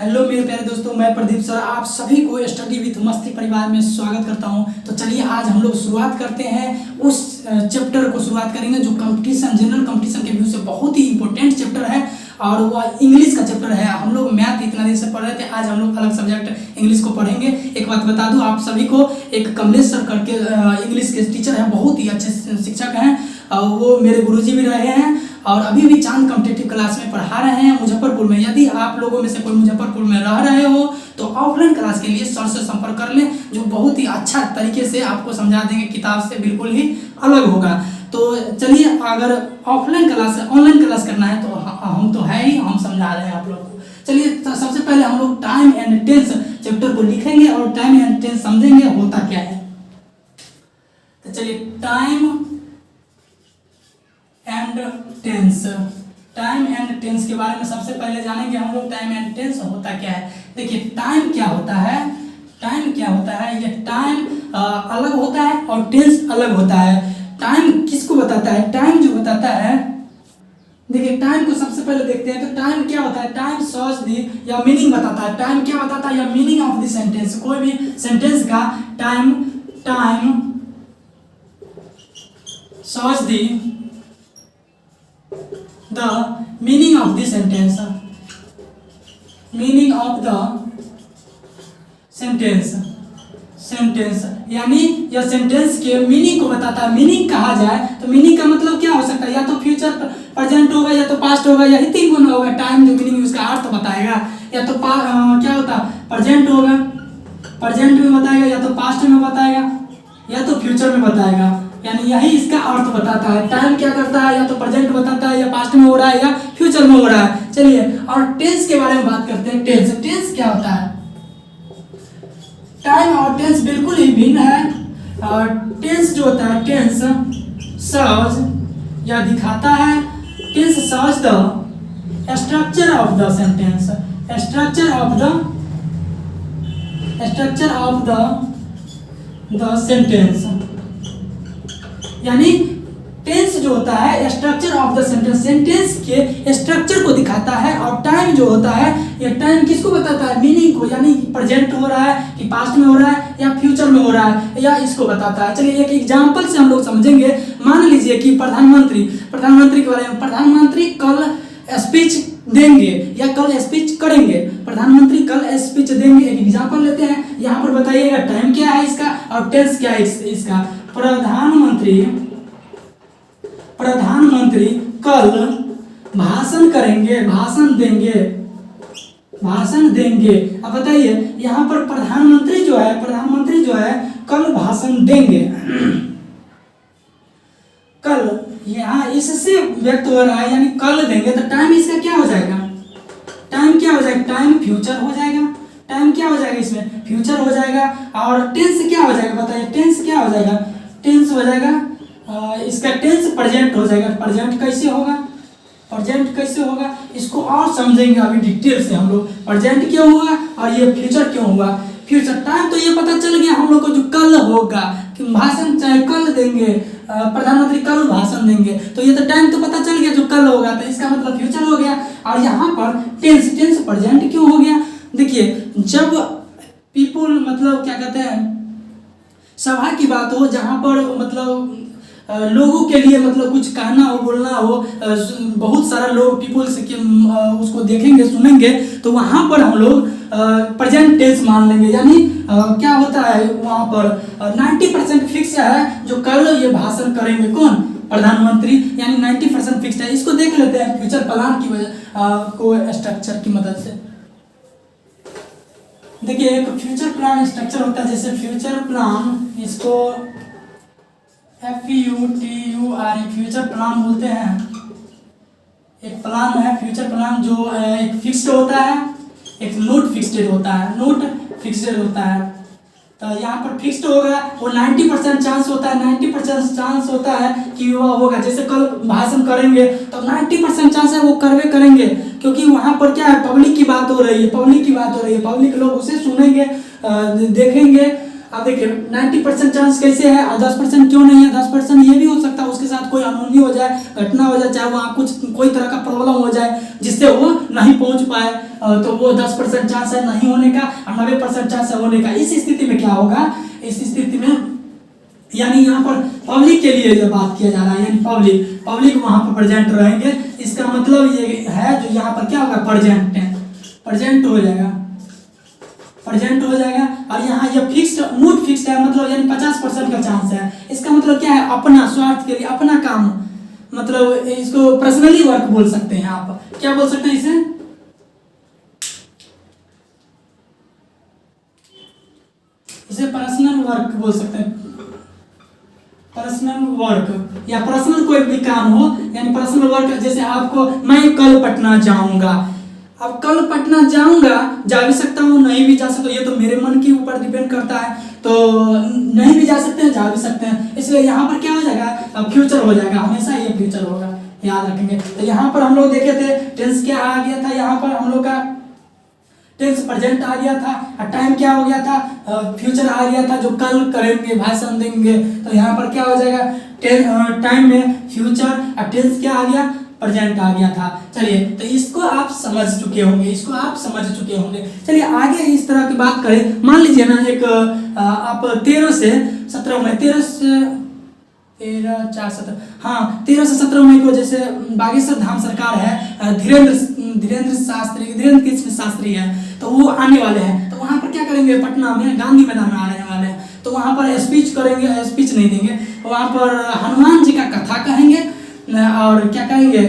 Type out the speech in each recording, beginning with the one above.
Hello मेरे प्यारे दोस्तों, मैं प्रदीप सर आप सभी को स्टडी विथ मस्ती परिवार में स्वागत करता हूं। तो चलिए आज हम लोग शुरुआत करते हैं। उस चैप्टर को शुरुआत करेंगे जो कंपटीशन, जनरल कंपटीशन के व्यू से बहुत ही इंपॉर्टेंट चैप्टर है और वह इंग्लिश का चैप्टर है। हम लोग मैथ इतना दिन से पढ़ रहे थे, आज हम लोग अलग सब्जेक्ट इंग्लिश को पढ़ेंगे। एक बात बता दूं आप सभी को, एक कमलेश सर करके इंग्लिश के टीचर हैं, बहुत ही अच्छे शिक्षक हैं। वो मेरे गुरुजी भी रहे हैं और अभी भी चांद कॉम्पिटिटिव क्लास में पढ़ा रहे हैं मुजफ्फरपुर में। यदि आप लोगों में से कोई मुजफ्फरपुर में रह रहे हो तो ऑफलाइन क्लास के लिए सर से संपर्क कर लें, जो बहुत ही अच्छा तरीके से आपको समझा देंगे, किताब से बिल्कुल ही अलग होगा। तो चलिए, अगर ऑफलाइन क्लास से ऑनलाइन क्लास करना है तो हम तो है ही, हम समझा रहे हैं आप लोग को। चलिए, सबसे पहले हम लोग टाइम एंड टेंस चैप्टर को लिखेंगे और टाइम एंड टेंस समझेंगे होता क्या है। तो चलिए, time and tense, time and tense के बारे में सबसे पहले जानेंगे हम लोग। टाइम एंड टेंस होता क्या है। देखिए, टाइम क्या होता है, टाइम क्या होता है, ये टाइम अलग होता है और टेंस अलग होता है। टाइम किसको बताता है, टाइम जो बताता है, देखिए टाइम को सबसे पहले देखते हैं। तो टाइम क्या होता है, टाइम शोज दी या मीनिंग बताता है। टाइम क्या बताता है, या मीनिंग ऑफ द सेंटेंस, कोई भी सेंटेंस का time shows the the meaning of the sentence, meaning of the sentence यानी यह सेंटेंस के मीनिंग को बताता है। मीनिंग कहा जाए तो मीनिंग का मतलब क्या हो सकता है, या तो फ्यूचर प्रेजेंट होगा, या तो पास्ट होगा, या ही तीन गुना होगा। टाइम जो मीनिंग उसका अर्थ बताएगा, या तो क्या होता है, प्रेजेंट होगा, प्रेजेंट में बताएगा, या तो पास्ट में बताएगा, या तो फ्यूचर में बताएगा। यानी यही इसका अर्थ बताता है। टाइम क्या करता है, या तो प्रेजेंट बताता है, या पास्ट में हो रहा है, या फ्यूचर में हो रहा है। चलिए, और टेंस के बारे में बात करते हैं। टेंस क्या होता है, टाइम और टेंस बिल्कुल ही भिन्न है। और टेंस जो होता है, टेंस शोज या दिखाता है, tense shows the structure of the sentence, structure of the sentence. यानी टेंस जो होता है structure of the sentence, sentence के स्ट्रक्चर को दिखाता है। और टाइम जो होता है, ये टाइम किसको बताता है, मीनिंग को, यानी प्रेजेंट हो रहा है कि पास्ट में हो रहा है या फ्यूचर में हो रहा है, या इसको बताता है। चलिए, एक एग्जांपल से हम लोग समझेंगे। मान लीजिए कि प्रधानमंत्री के बारे में, प्रधानमंत्री कल स्पीच देंगे या कल स्पीच करेंगे। प्रधानमंत्री कल स्पीच देंगे, एक एग्जांपल लेते हैं। यहाँ पर बताइएगा टाइम क्या है इसका और टेंस क्या है इसका। प्रधानमंत्री कल भाषण करेंगे, भाषण देंगे। अब बताइए, यहाँ पर प्रधानमंत्री जो है कल भाषण देंगे। कल यहाँ इससे व्यक्त हो रहा है, यानी कल देंगे। तो टाइम इसका क्या हो जाएगा, टाइम फ्यूचर हो जाएगा। टाइम क्या हो जाएगा, इसमें फ्यूचर हो जाएगा। और टेंस क्या हो जाएगा, बताइए टेंस क्या हो जाएगा, टेंस हो जाएगा इसका टेंस प्रेजेंट हो जाएगा। प्रेजेंट कैसे होगा, इसको और समझेंगे अभी डिटेल से हम लोग। प्रेजेंट क्यों हुआ और ये फ्यूचर क्यों हुआ। फ्यूचर टाइम तो ये पता चल गया हम लोग को, जो कल होगा कि भाषण चाहे कल देंगे, प्रधानमंत्री कल भाषण देंगे, तो ये तो टाइम तो पता चल गया जो कल होगा, तो इसका मतलब फ्यूचर हो गया। और यहाँ पर टेंस प्रेजेंट क्यों हो गया। देखिए, जब पीपुल मतलब क्या कहते हैं, सभा की बात हो, जहाँ पर मतलब लोगों के लिए मतलब कुछ कहना हो, बोलना हो, बहुत सारा लोग पीपुल्स के उसको देखेंगे, सुनेंगे, तो वहाँ पर हम लोग प्रेजेंट टेंस मान लेंगे। यानी क्या होता है, वहाँ पर 90% फिक्स है जो कल ये भाषण करेंगे, कौन, प्रधानमंत्री, यानी 90% फिक्स है। इसको देख लेते हैं फ्यूचर प्लान की वजह को स्ट्रक्चर की मदद से। देखिए, एक फ्यूचर प्लान स्ट्रक्चर होता है। जैसे फ्यूचर प्लान, इसको FUTURE फ्यूचर प्लान बोलते हैं। एक प्लान है फ्यूचर प्लान जो एक फिक्स्ड होता है, एक नोट फिक्स्ड होता है। तो यहाँ पर फिक्स्ड होगा, वो 90% चांस होता है, 90% चांस होता है कि वह होगा। जैसे कल भाषण करेंगे तो 90% चांस है वो करवे करेंगे, क्योंकि वहाँ पर क्या है, पब्लिक की बात हो रही है, पब्लिक लोग उसे सुनेंगे, देखेंगे अब देखिए 90% चांस कैसे है और 10% क्यों नहीं है। 10% ये भी हो सकता है उसके साथ कोई अनहोनी हो जाए, घटना हो जाए, चाहे वहाँ कुछ कोई तरह का प्रॉब्लम हो जाए जिससे वो नहीं पहुँच पाए, तो वो 10% चांस है नहीं होने का और 90% चांस है होने का। इस स्थिति में क्या होगा, इस स्थिति में यानी यहाँ पर पब्लिक के लिए जो बात किया जा रहा है, यानी पब्लिक वहाँ पर प्रेजेंट रहेंगे। इसका मतलब ये है जो यहाँ पर क्या होगा, प्रेजेंट हो जाएगा। और यहाँ ये फिक्स्ड मूड फिक्स्ड है, मतलब यानी 50% का चांस है। इसका मतलब क्या है, अपना स्वार्थ के लिए अपना काम, मतलब इसको पर्सनली वर्क बोल सकते हैं। आप क्या बोल सकते हैं इसे पर्सनल वर्क बोल सकते हैं। पर्सनल वर्क या पर्सनल कोई भी काम हो, यानी पर्सनल वर्क। जैसे आपको, मैं कल पटना जाऊंगा, अब कल पटना जाऊंगा, जा भी सकता हूँ नहीं भी जा सकता, ये तो मेरे मन के ऊपर डिपेंड करता है। तो नहीं भी जा सकते हैं, जा भी सकते हैं, इसलिए यहाँ पर क्या हो जाएगा, फ्यूचर हो जाएगा, हमेशा ये फ्यूचर होगा, याद रखेंगे। तो यहाँ पर हम लोग देखे थे टेंस क्या आ गया था, यहाँ पर हम लोग का टेंस प्रेजेंट आ गया था और टाइम क्या हो गया था, फ्यूचर आ गया था, जो कल करेंगे, भाषण देंगे। तो यहाँ पर क्या हो जाएगा, टाइम में फ्यूचर और टेंस क्या आ गया, प्रेजेंट आ गया था। चलिए, तो इसको आप समझ चुके होंगे, चलिए आगे इस तरह की बात करें। मान लीजिए ना एक आप 13 से 17 मई 13 से 17 मई को जैसे बागेश्वर धाम सरकार है, धीरेन्द्र कृष्ण शास्त्री है, तो वो आने वाले हैं। तो वहाँ पर क्या करेंगे, पटना में गांधी मैदान में आने वाले हैं। तो वहाँ पर स्पीच करेंगे, स्पीच नहीं देंगे, वहाँ पर हनुमान जी का कथा कहेंगे और क्या कहेंगे,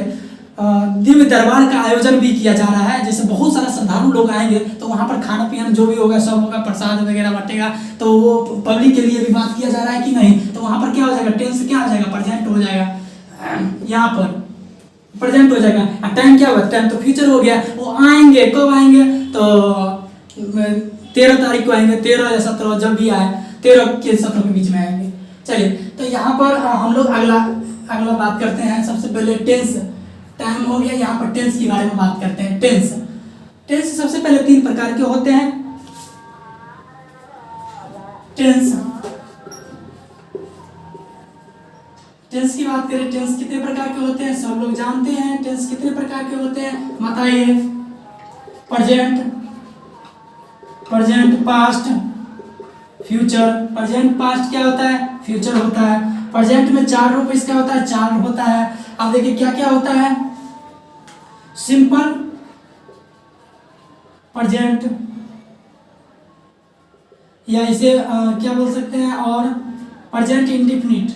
दिव्य दरबार का आयोजन भी किया जा रहा है। जैसे बहुत सारा श्रद्धालु लोग आएंगे, तो वहाँ पर खाना पीना जो भी होगा सब होगा, प्रसाद वगैरह बटेगा। तो वो पब्लिक के लिए भी बात किया जा रहा है कि नहीं। तो वहाँ पर क्या हो जाएगा, टेंस क्या हो जाएगा, प्रेजेंट हो जाएगा, यहाँ पर प्रेजेंट हो जाएगा। और टाइम क्या होगा, टाइम तो फ्यूचर हो गया। वो आएंगे, कब आएंगे, तो 13 तारीख को आएंगे, 13 या 17 जब भी आए, 13 के 17 के बीच में आएंगे। चलिए, तो यहाँ पर हम लोग अगला बात करते हैं। सबसे पहले टेंस, टाइम हो गया, यहाँ पर टेंस के बारे में बात करते हैं। टेंस सबसे पहले 3 प्रकार के होते हैं। टेंस की बात करें, टेंस कितने प्रकार के होते हैं, सब लोग जानते हैं। टेंस कितने प्रकार के होते हैं बताइए। Present, past, future. Present, past क्या होता है, फ्यूचर होता है। प्रेजेंट में 4 रूप इसका होता है, 4 होता है। अब देखिए क्या क्या होता है, सिंपल प्रेजेंट, या इसे क्या बोल सकते हैं, और प्रेजेंट इंडिफिनिट।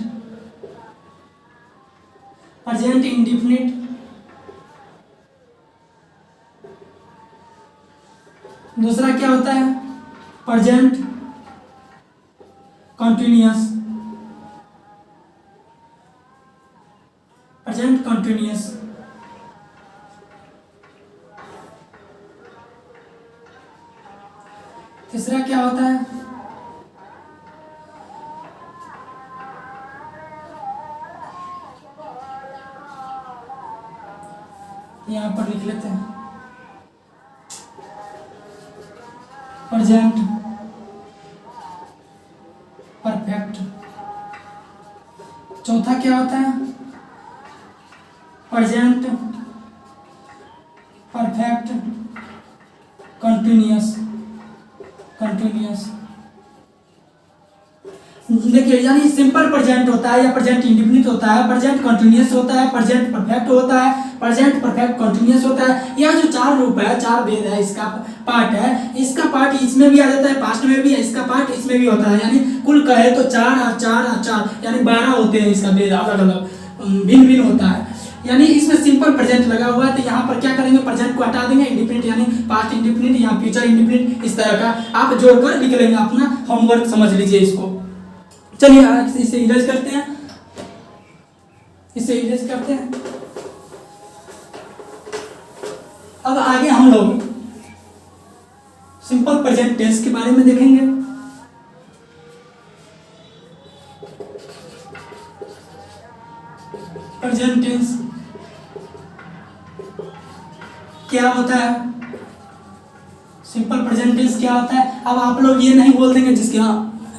दूसरा क्या होता है, प्रेजेंट कंटिन्यूअस। तीसरा क्या होता है, यहाँ पर लिख लेते हैं, प्रेजेंट परफेक्ट। चौथा क्या होता है, प्रेजेंट परफेक्ट कंटिन्यूअस। देखिए, यानी सिंपल प्रेजेंट होता है या प्रेजेंट इंडिफिनिट होता है, प्रेजेंट कंटिन्यूअस होता है, प्रेजेंट परफेक्ट होता है, प्रेजेंट परफेक्ट कंटिन्यूअस होता है। यह जो 4 रूप है, 4 भेद है, इसका पार्ट है, इसका पार्ट इसमें भी आ जाता है, पास्ट में भी है, इसका पार्ट इसमें भी होता है। यानी कुल कहे तो 4 और 4 और 4 यानी 12 होते हैं। इसका भेद अलग अलग भिन्न होता है। यानी इसमें सिंपल प्रेजेंट लगा हुआ है, तो यहाँ पर क्या करेंगे, प्रेजेंट को हटा देंगे, इंडिफिनिट यानी पास्ट इंडिफिनिट या फ्यूचर इंडिफिनिट, इस तरह का आप जोड़कर लिख लेंगे। अपना होमवर्क समझ लीजिए इसको। चलिए इसे इरेज करते हैं। अब आगे हम लोग सिंपल प्रेजेंट टेंस के बारे में देखेंगे। प्रेजेंट टेंस क्या होता है, सिंपल प्रेजेंट टेंस क्या होता है। अब आप लोग ये नहीं बोल देंगे जिसके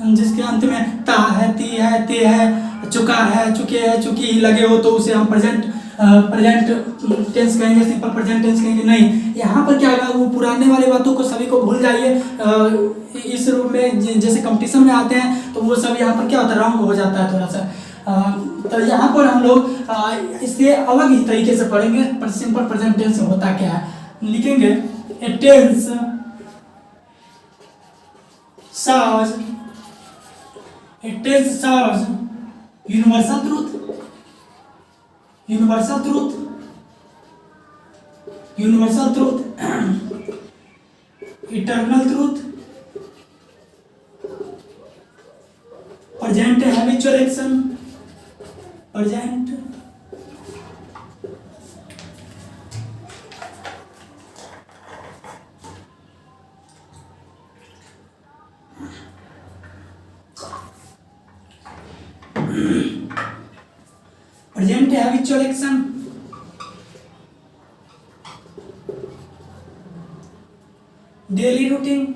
जिसके अंत में ता है, ती है, ते है, चुका है, चुके है, चुकी लगे हो तो उसे हम प्रेजेंट टेंस कहेंगे, सिंपल प्रेजेंट टेंस कहेंगे। नहीं, यहाँ पर क्या होगा, वो पुराने वाली बातों को सभी को भूल जाइए। इस रूप में जैसे कंपटीशन में आते हैं तो वो सब यहाँ पर क्या होता है, रॉन्ग हो जाता है थोड़ा सा। तो यहाँ पर हम लोग इससे अलग ही तरीके से पढ़ेंगे। पर सिंपल प्रेजेंट टेंस होता क्या है, लिखेंगे ए tense shows universal truth, eternal truth, present habitual action, present habitual action, daily routine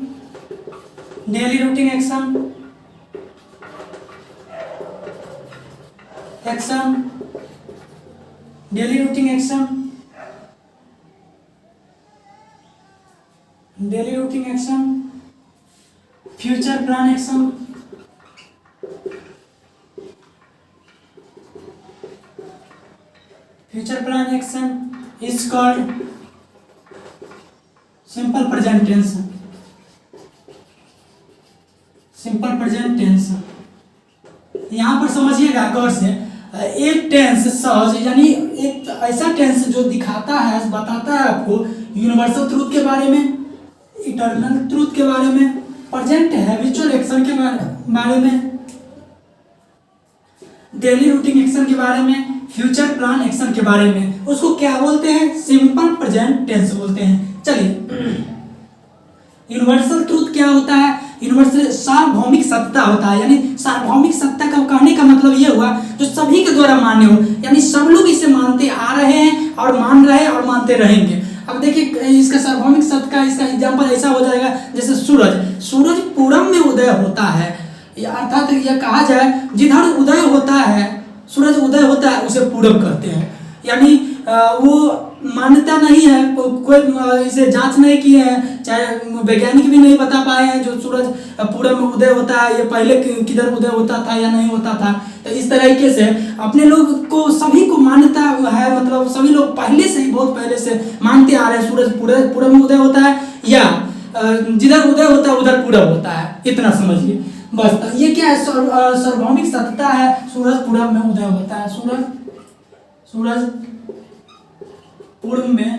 action, daily routine action, future plan action, is called simple present tense. यहाँ पर समझिएगा गौर से, एक टेंस सहज यानी एक ऐसा टेंस जो दिखाता है, बताता है आपको यूनिवर्सल ट्रूथ के बारे में, इटर्नल ट्रूथ के बारे में, प्रेजेंट हैबिचुअल एक्शन के बारे में, डेली रूटीन एक्शन के बारे में, फ्यूचर प्लान एक्शन के बारे में, उसको क्या बोलते हैं, सिंपल प्रेजेंट टेंस बोलते हैं। चलिए, यूनिवर्सल ट्रूथ क्या होता है, यूनिवर्सल सार्वभौमिक सत्ता होता है। यानी सार्वभौमिक सत्ता का कहने का मतलब ये हुआ जो सभी के द्वारा मान्य हो, यानी सब लोग इसे मानते आ रहे हैं और मान रहे और मानते रहेंगे। अब देखिए इसका सार्वभौमिक सत्ता का इसका एग्जाम्पल ऐसा हो जाएगा जैसे सूरज पूरब में उदय होता है, अर्थात यह कहा जाए जिधर उदय होता है, सूरज उदय होता है उसे पूरब कहते हैं। यानी वो मान्यता नहीं है, कोई इसे जांच नहीं किए हैं, चाहे वैज्ञानिक भी नहीं बता पाए हैं जो सूरज पूरब में उदय होता है ये पहले किधर उदय होता था या नहीं होता था। तो इस तरीके से अपने लोग को सभी को मान्यता है, मतलब सभी लोग पहले से ही बहुत पहले से मानते आ रहे हैं सूरज पूरब में उदय होता है या जिधर उदय होता है उधर पूरब होता है, इतना समझिए बस। ये क्या है, सार्वभौमिक सत्ता है, सूरज पूरब में उदय होता है, सूरज पूर्व में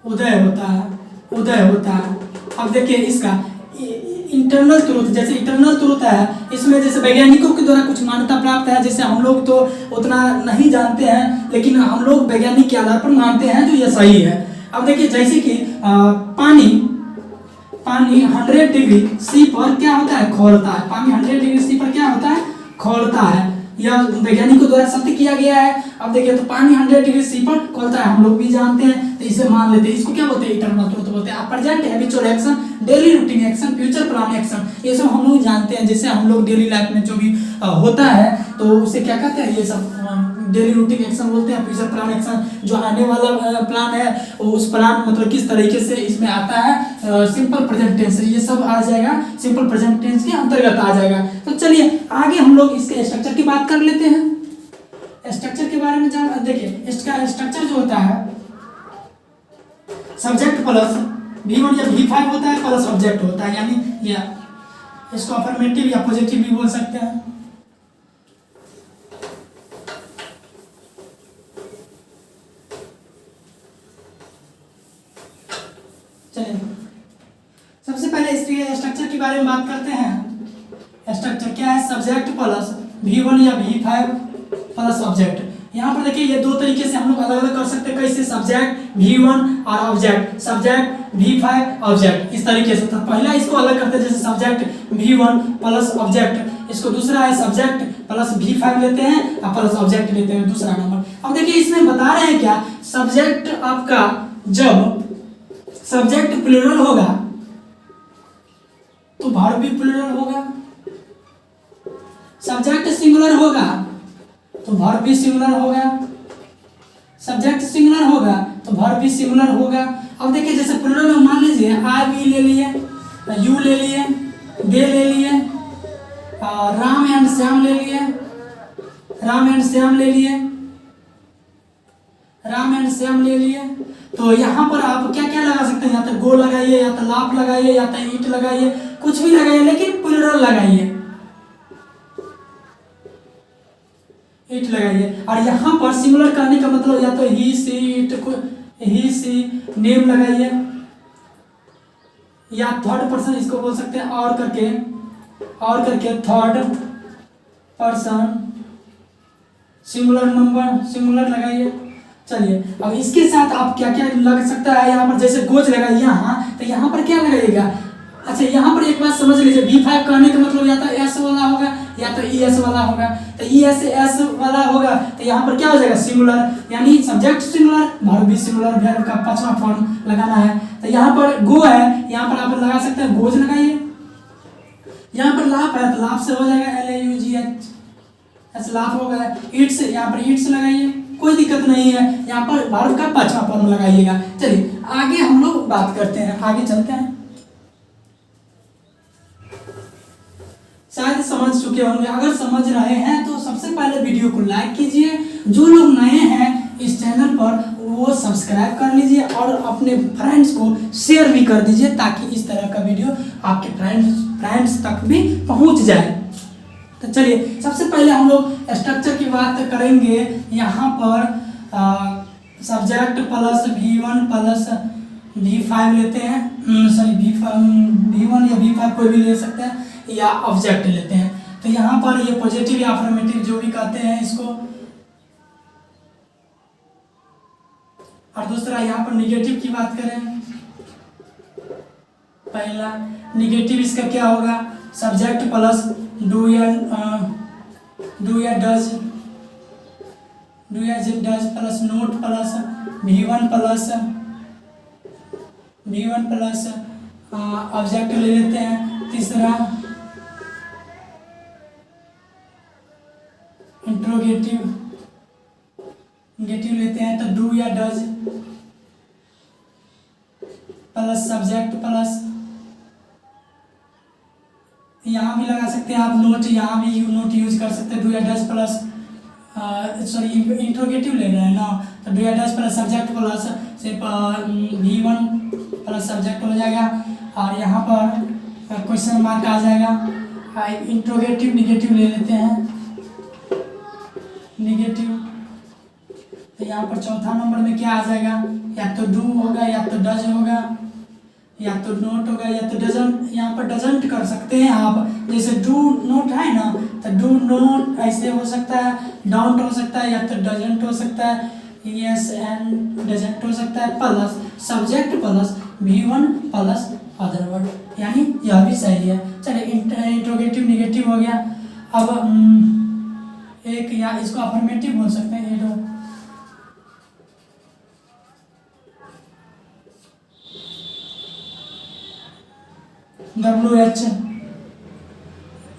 उदय होता है। अब देखिए इसका इंटरनल ट्रूथ, जैसे इंटरनल ट्रूथ है, इसमें जैसे वैज्ञानिकों के द्वारा कुछ मान्यता प्राप्त है, जैसे हम लोग तो उतना नहीं जानते हैं लेकिन हम लोग वैज्ञानिक के आधार पर मानते हैं जो ये सही है। अब देखिए जैसे कि पानी 100 डिग्री सी पर क्या होता है, खौलता है। पानी 100 डिग्री सी पर क्या होता है, खौलता है, यह वैज्ञानिकों द्वारा सिद्ध किया गया है। अब देखिए तो पानी 100 डिग्री सी पर खौलता है, हम लोग भी जानते हैं, तो इसे मान लेते हैं। इसको क्या बोलते हैं, इटर्नल ट्रूथ बोलते हैं। Present habitual action, daily routine action, future plan action, ये सब हम लोग जानते हैं। जैसे हम लोग डेली लाइफ में जो भी होता है तो उसे क्या कहते हैं, ये सब डेली रूटीन एक्शन बोलते हैं। फ्यूचर प्लान एक्शन, जो आने वाला प्लान है उस प्लान मतलब किस तरीके से इसमें आता है, सिंपल प्रेजेंट टेंस, ये सब आ जाएगा सिंपल प्रेजेंट टेंस के अंतर्गत आ जाएगा। तो चलिए आगे हम लोग इसके स्ट्रक्चर की बात कर लेते हैं। स्ट्रक्चर के बारे में जान, देखिए इसका स्ट्रक्चर जो होता है, सब्जेक्ट प्लस V1 या V5 होता है प्लस ऑब्जेक्ट होता है, यानी या इसको अफर्मेटिव या पॉजिटिव भी बोल सकते हैं। चलिए सबसे पहले इसके स्ट्रक्चर के बारे में बात करते हैं। स्ट्रक्चर क्या है, सब्जेक्ट प्लस V1 या V5 प्लस ऑब्जेक्ट। यहाँ पर देखिए ये दो तरीके से हम लोग अलग अलग कर सकते हैं, कैसे, सब्जेक्ट V1 और ऑब्जेक्ट, सब्जेक्ट V5 ऑब्जेक्ट, इस तरीके से। तो पहला इसको अलग करते हैं, जैसे सब्जेक्ट V1 प्लस ऑब्जेक्ट, इसको दूसरा है सब्जेक्ट प्लस V5 लेते हैं और प्लस ऑब्जेक्ट लेते हैं दूसरा नंबर। अब देखिए इसमें बता रहे हैं क्या, सब्जेक्ट आपका जब सब्जेक्ट प्लूरल होगा, तो वर्ब भी प्लूरल होगा। सब्जेक्ट सिंगुलर होगा तो वर्ब भी सिंगुलर होगा। सब्जेक्ट सिंगुलर होगा तो वर्ब भी सिंगुलर होगा। अब देखिए जैसे प्लूरल में मान लीजिए आई वी ले लिए, यू ले लिए, दे ले लिए, राम एंड श्याम ले लिए, राम एंड श्याम ले लिए, राम एंड श्याम ले लिए। तो यहाँ पर आप क्या क्या लगा सकते हैं, या तो गो लगाइए, या तो लाप लगाइए, या तो ईट लगाइए, कुछ भी लगाइए, लेकिन प्लूरल लगाइए, ईट लगाइए। और यहाँ पर सिंगुलर करने का मतलब या तो ही see it, he C name लगाइए, या थर्ड पर्सन इसको बोल सकते हैं और करके third person singular number singular लगाइए। चलिए अब इसके साथ आप क्या क्या लग सकता है, यहाँ पर जैसे गोज लगाइए यहाँ, तो यहाँ पर क्या लगाइएगा। अच्छा यहाँ पर एक बात समझ लीजिए, V5 कहने का मतलब या तो एस वाला होगा या तो ES वाला होगा। तो ES एस वाला होगा तो यहाँ पर क्या हो जाएगा, सिंगुलर, यानी सब्जेक्ट सिंगुलर, वर्ब भी सिंगुलर, वर्ब का 5वां फॉर्म लगाना है। तो यहाँ पर गो है, यहाँ पर आप लगा सकते हैं गोज लगाइए। यहाँ पर लाप है तो लाप से हो जाएगा LAUGH, ऐसे लाप हो गया। ईट्स, यहाँ पर ईट्स लगाइए, कोई दिक्कत नहीं है। यहाँ पर वर्ब का 5वां फॉर्म लगाइएगा। चलिए आगे हम लोग बात करते हैं, आगे चलते हैं। शायद समझ चुके होंगे, अगर समझ रहे हैं तो सबसे पहले वीडियो को लाइक कीजिए। जो लोग नए हैं इस चैनल पर वो सब्सक्राइब कर लीजिए और अपने फ्रेंड्स को शेयर भी कर दीजिए, ताकि इस तरह का वीडियो आपके फ्रेंड्स तक भी पहुंच जाए। तो चलिए सबसे पहले हम लोग स्ट्रक्चर की बात करेंगे। यहाँ पर subject plus V1 plus V5 लेते हैं, सॉरी V1 या V5 कोई भी ले सकते हैं, या ऑब्जेक्ट लेते हैं। तो यहाँ पर ये पॉजिटिव या अफर्मेटिव जो भी कहते हैं इसको, और दूसरा यहाँ पर निगेटिव की बात करें, पहला निगेटिव इसका क्या होगा, सब्जेक्ट प्लस डू या डज, डू या does plus note plus V1 plus object ले लेते हैं। तीसरा इंट्रोगेटिव नेगेटिव लेते हैं, तो डू या डज प्लस सब्जेक्ट प्लस, यहाँ भी लगा सकते हैं आप नोट, यहाँ भी नोट यूज कर सकते हैं, डू या डज प्लस सॉरी इंट्रोगेटिव ले रहे हैं ना, तो डू या डज प्लस सब्जेक्ट प्लस सिर्फ V1 प्लस सब्जेक्ट हो जाएगा। और यहाँ पर क्वेश्चन मार्क आ जाएगा। इंट्रोगेटिव निगेटिव ले लेते हैं, निगेटिव, तो यहाँ पर चौथा नंबर में क्या आ जाएगा, या तो डू होगा, या तो डज होगा, या तो नोट होगा, या तो डजंट। यहाँ पर डजंट कर सकते हैं आप, जैसे डू नोट है ना, तो डू नोट ऐसे हो सकता है, डोंट हो सकता है, या तो डजंट हो सकता है, यस एंड डजंट हो सकता है, plus subject plus V1 plus other word, यानी यह भी सही है। चलिए इंट्रोगेटिव निगेटिव हो गया। अब एक या इसको अफर्मेटिव बोल सकते हैं, ये दो WH।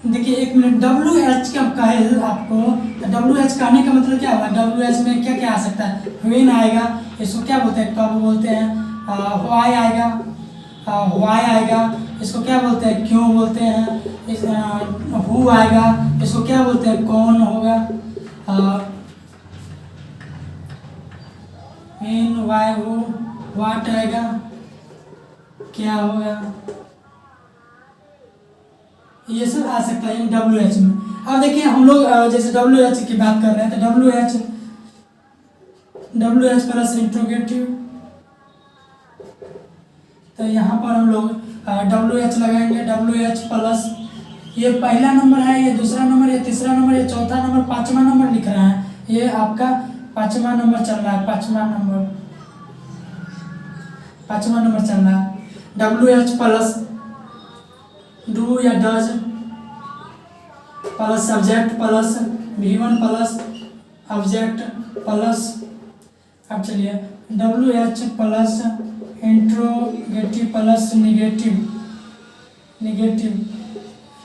देखिए एक मिनट, WH क्या कहे आपको, तो WH कहने का मतलब क्या होगा, WH में क्या क्या आ सकता है, व्हेन आएगा, इसको क्या बोलते हैं, कब बोलते हैं, व्हाई आएगा, व्हाई आएगा, इसको क्या बोलते हैं, क्यों बोलते हैं, इस हु आएगा, इसको क्या बोलते हैं, कौन होगा, व्हेन, व्हाई, हु, व्हाट आएगा, क्या होगा, ये सब आ सकता है WH में। अब देखिए हम लोग जैसे WH की बात कर रहे हैं, तो WH प्लस इंट्रोगेटिव, तो यहाँ पर हम लोग WH लगाएंगे, WH प्लस, ये पहला नंबर है, ये दूसरा नंबर, ये तीसरा नंबर, ये चौथा नंबर, 5वां नंबर लिख रहा है, ये आपका 5वां नंबर चल रहा है, 5वां नंबर चल रहा है। WH प्लस डू या does plus subject plus V1 plus object plus, अब चलिए WH plus interrogative plus negative, negative,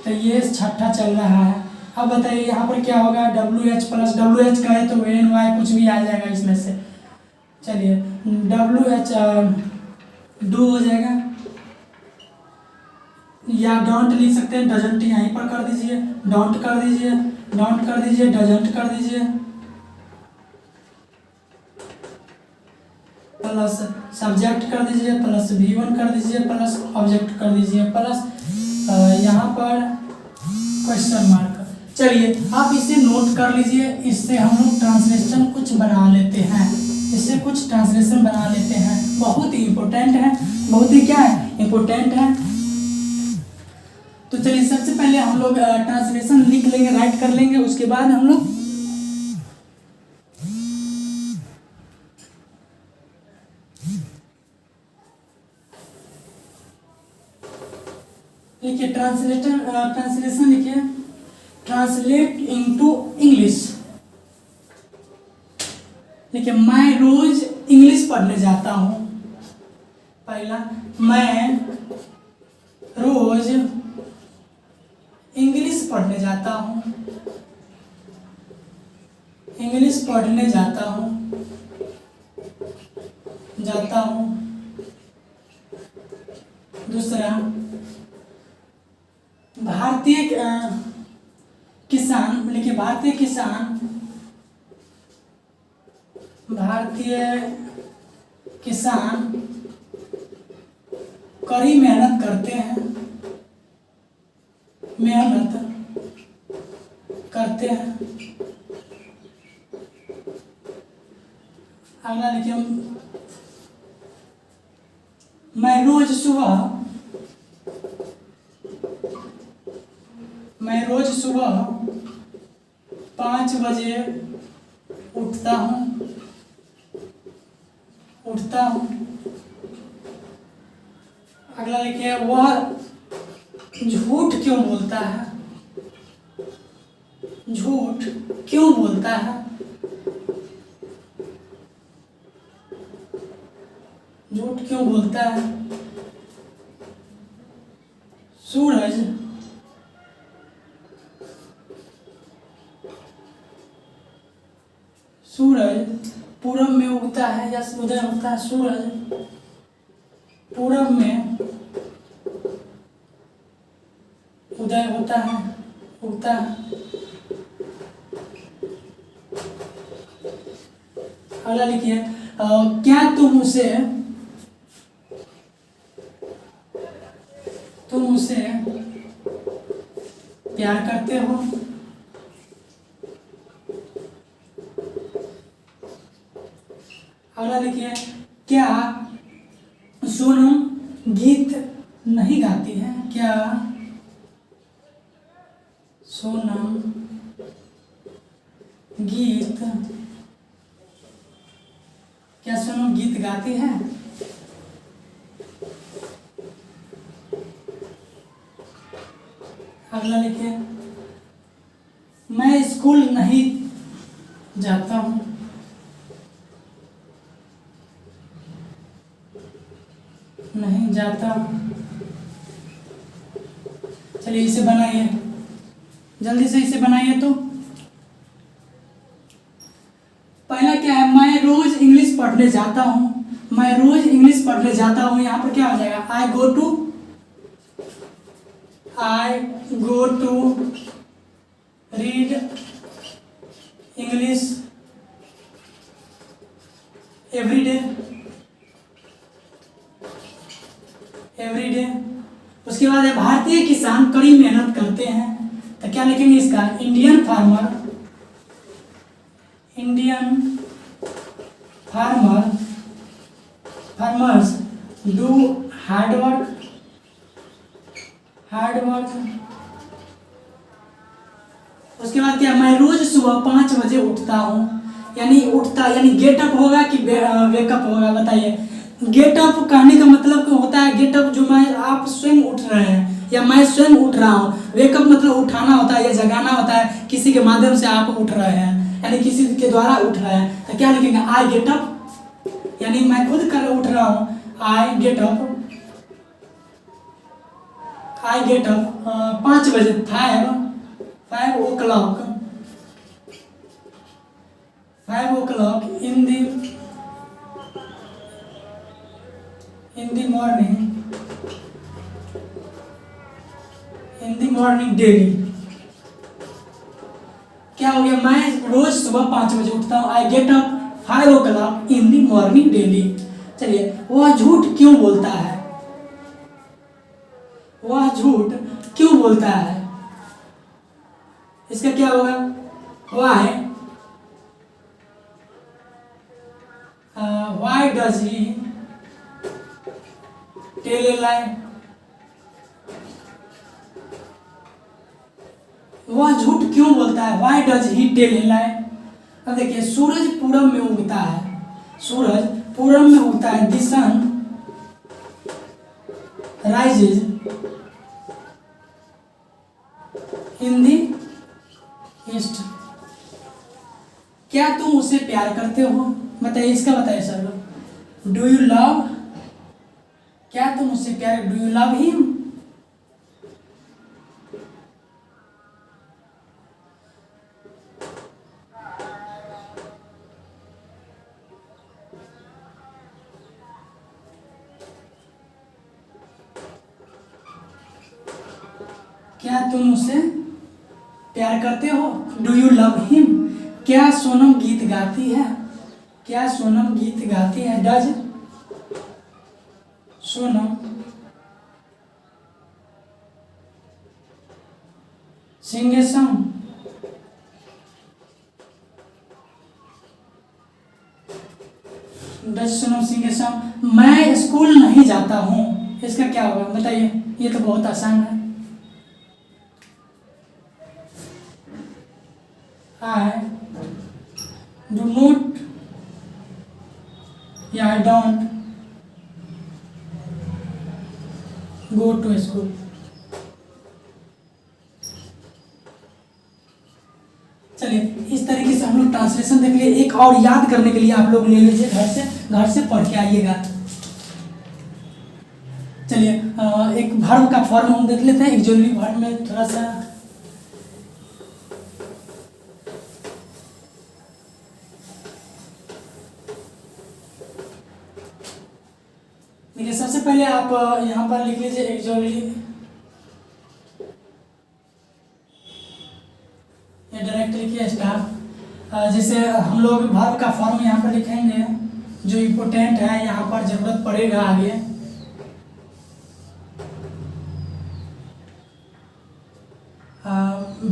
तो ये छठा चल रहा है। अब बताइए यहाँ पर क्या होगा, W H plus W H का है तो एन वाई कुछ भी आ जाएगा इसमें से। चलिए डब्ल्यू एच डू हो जाएगा, या डोंट लिख सकते हैं, डजंट यहीं पर कर दीजिए, डोंट कर दीजिए, डोंट कर दीजिए, डजंट कर दीजिए, प्लस सब्जेक्ट कर दीजिए, प्लस V1 कर दीजिए, प्लस ऑब्जेक्ट कर दीजिए, प्लस यहाँ पर क्वेश्चन मार्क। चलिए आप इसे नोट कर लीजिए, इससे हम लोग ट्रांसलेशन कुछ बना लेते हैं, इससे कुछ ट्रांसलेशन बना लेते हैं, बहुत ही इम्पोर्टेंट है, बहुत ही क्या है, इम्पोर्टेंट है। तो चलिए सबसे पहले हम लोग ट्रांसलेशन लिख लेंगे, राइट कर लेंगे, उसके बाद हम लोग लिखिए ट्रांसलेशन लिखिए, ट्रांसलेट इनटू इंग्लिश लिखिए। मैं रोज इंग्लिश पढ़ने जाता हूँ, पहला मैं रोज इंग्लिश पढ़ने जाता हूँ, इंग्लिश पढ़ने जाता हूँ, जाता हूँ। दूसरा भारतीय किसान लिखिए, भारतीय किसान, भारतीय किसान कड़ी मेहनत करते हैं, मेहनत करते हैं। अगला लिखिए, मैं रोज सुबह 5 बजे उठता हूँ, अगला लिखिए, वह झूठ क्यों बोलता है, झूठ क्यों बोलता है, झूठ क्यों बोलता है। सूरज पूरब में उगता है या उदय होता है, सूरज पूरब में उदय होता है, उगता है। अगला लिखिए, क्या तुम उसे प्यार करते हो। अगला लिखिए, क्या सोनम गीत नहीं गाती है, क्या सोनम गीत गाती है। अगला लिखिए, मैं स्कूल नहीं जाता हूँ, नहीं जाता हूँ। चलिए इसे बनाइए, जल्दी से इसे बनाइए। तो पहला क्या है, मैं रोज इंग्लिश पढ़ने जाता हूँ, मैं रोज इंग्लिश पढ़ने जाता हूँ। यहाँ पर क्या हो जाएगा, I go to read English every day. उसके बाद है, भारतीय किसान कड़ी मेहनत करते हैं, तो क्या लिखेंगे इसका, Indian farmers do hard work. उसके बाद क्या, मैं रोज सुबह 5 बजे उठता हूँ, यानी गेटअप होगा कि वेकअप होगा, बताइए। गेटअप कहने का मतलब क्या होता है, गेटअप जो आप स्वयं उठ रहे हैं या मैं स्वयं उठ रहा हूँ। वेकअप मतलब उठाना होता है या जगाना होता है, किसी के माध्यम से आप उठ रहे हैं, यानी किसी के द्वारा उठ रहे हैं। तो क्या लिखेंगे, आई गेट अप, यानी मैं खुद कर उठ रहा हूँ, I get up I get up 5 बजे, 5 o'clock, 5 o'clock in the morning daily. क्या हो गया, मैं रोज सुबह 5 बजे उठता हूँ। I get up 5 o'clock in the morning daily. चलिए, वह झूठ क्यों बोलता है? वह झूठ क्यों बोलता है? इसका क्या होगा? Why does he tell a lie? वह झूठ क्यों बोलता है? Why does he tell a lie? अब देखिए, सूरज पूरब में उगता है, सूरज पूरब में उगता है। The sun rises in the east. क्या तुम उसे प्यार करते हो? बताइए, इसका बताइए सर। Do you love? क्या तुम उससे प्यार, डू यू लव हिम? क्या तुम उसे प्यार करते हो? Do you love him? क्या सोनम गीत गाती है? क्या सोनम गीत गाती है? Does Sonam sing a song? Does Sonam sing a song? मैं स्कूल नहीं जाता हूँ। इसका क्या होगा बताइए, ये तो बहुत आसान है। I do not या I don't go to school। चलिए, इस तरीके से हम लोग ट्रांसलेशन देख लिए। एक और याद करने के लिए आप लोग ले लीजिए, घर से पढ़ के आइएगा। चलिए, एक वर्ब का फॉर्म हम देख लेते हैं। एक्जुअली वर्ब में थोड़ा सा देखिए, सबसे पहले आप यहाँ पर लिख लीजिए एक्जुअली। ये डायरेक्ट लिखिए स्टाफ। जैसे हम लोग वर्ब का फॉर्म यहाँ पर लिखेंगे, जो इम्पोर्टेंट है, यहाँ पर जरूरत पड़ेगा आगे।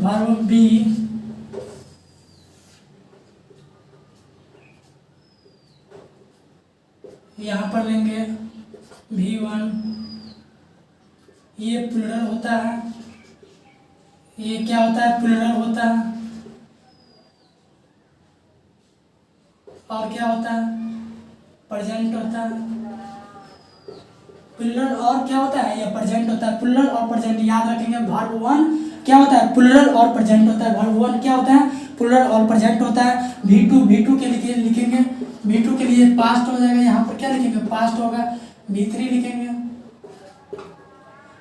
वर्ब बी, यहाँ पर लेंगे V1। ये प्लूरल होता है, ये क्या होता है? प्लूरल होता है। और क्या होता है? प्रेजेंट होता है। प्लूरल और क्या होता है? ये प्रेजेंट होता है। प्लूरल और प्रेजेंट याद रखेंगे। वर्ब 1 क्या होता है? प्लूरल और प्रेजेंट होता है। वर्ब 1 क्या होता है? प्लूरल और प्रेजेंट होता है। V2 के लिए लिखेंगे, V2 के लिए पास्ट हो जाएगा। यहाँ पर क्या लिखेंगे? पास्ट होगा। V3 लिखेंगे।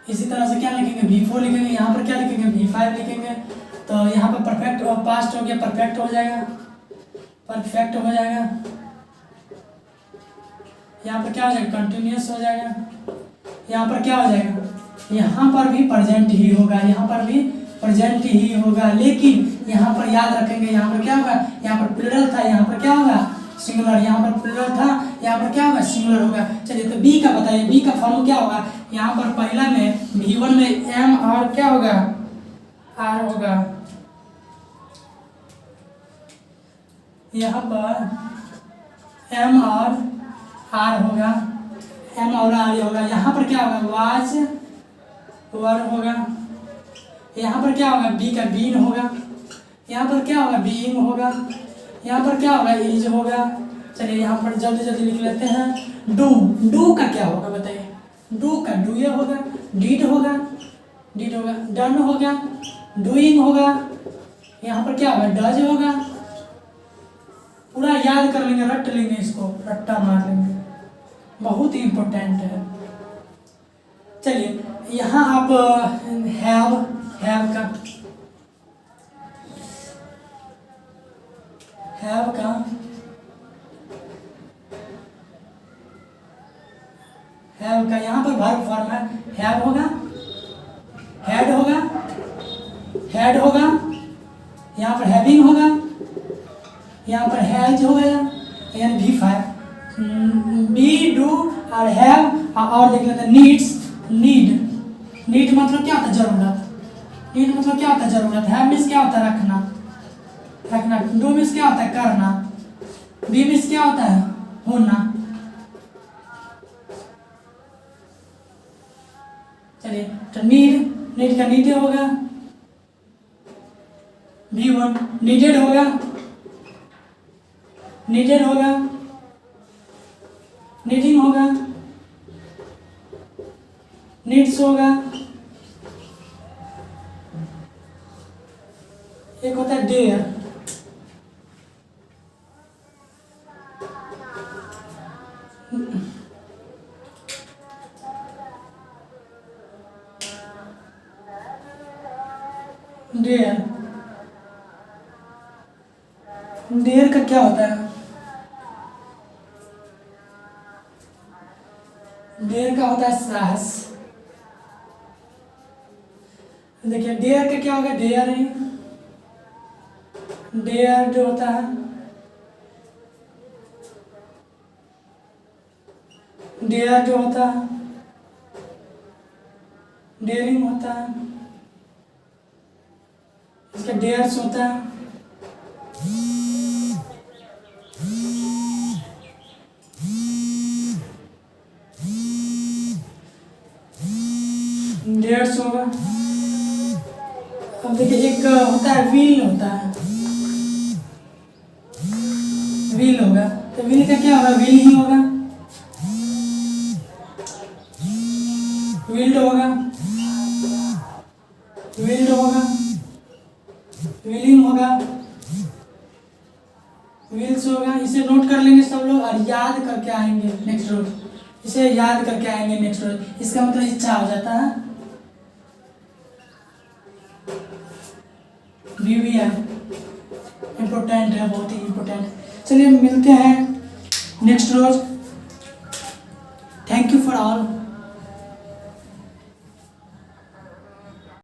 इसी तरह से क्या लिखेंगे? V4 लिखेंगे। यहाँ पर क्या लिखेंगे? V5 लिखेंगे। तो यहाँ पर परफेक्ट और पास्ट हो गया, परफेक्ट हो जाएगा, परफेक्ट हो जाएगा। यहाँ पर क्या हो जाएगा? कंटिन्यूअस हो जाएगा। यहाँ पर क्या हो जाएगा? यहाँ पर भी प्रेजेंट ही होगा, यहाँ पर भी प्रेजेंट ही होगा। लेकिन यहाँ पर याद रखेंगे, यहाँ पर क्या होगा? यहाँ पर प्लूरल था, यहाँ पर क्या होगा? सिंगुलर। यहाँ पर प्लूरल था, यहाँ पर क्या होगा? सिंगुलर होगा। चलिए, तो बी का बताइए। बी का फॉर्म क्या होगा? यहाँ पर पहला में V1 में M और क्या होगा? R होगा। यहाँ पर M और R होगा, M और R होगा। यहाँ पर क्या होगा? वाज वर होगा। यहाँ पर क्या होगा? बी का बीन होगा। यहाँ पर क्या होगा? बीइंग होगा। यहाँ पर क्या होगा? इज होगा। चलिए, यहाँ पर जल्दी जल्दी लिख लेते हैं। डू का क्या होगा बताइए? डू का डूए होगा, डीड होगा, डन होगा, डूइंग होगा। यहाँ पर क्या होगा? डज होगा। पूरा याद कर लेंगे, रट लेंगे, इसको रट्टा मार लेंगे, बहुत ही इंपॉर्टेंट है। चलिए, यहाँ आप हैव का यहाँ पर वर्ब फॉर्म है। हैव होगा, हैड होगा, यहाँ पर हैविंग होगा, यहाँ पर हैज हो गया, यानी V5 बी डू और हैव। और देख लेते हैं नीड मतलब क्या होता है? जरूरत। नीड मतलब क्या होता है? जरूरत। हैव मीन्स क्या होता है? रखना। डू मीन्स क्या होता है? करना। बी मीन्स क्या होता है? होना। चलिए, तो नीड का नीड होगा, V1 नीडेड होगा, नीडिंग होगा, नीड्स होगा, एक होता है डेयर। डेयर का क्या होता है? डेयर का होता है साहस। देखिए डेयर का क्या होगा? डेयर जो होता है, डेयर जो होता है, डेयरिंग होता है, इसका डेयर्स होता है। डेयर्स होगा। अब देखिए एक होता है व्हील होता है, व्हील होगा, तो व्हील का क्या होगा? व्हील ही होगा, व्हील्ड होगा, व्हील्ड होगा, व्हीलिंग होगा, व्हील्स होगा। इसे नोट कर लेंगे सब लोग और याद करके आएंगे नेक्स्ट रोज। इसे याद करके आएंगे नेक्स्ट रोज। इसका मतलब इच्छा हो जाता है। VVM इम्पोर्टेंट है, बहुत ही इम्पोर्टेंट। चलिए मिलते हैं नेक्स्ट रोज। Thank you for all.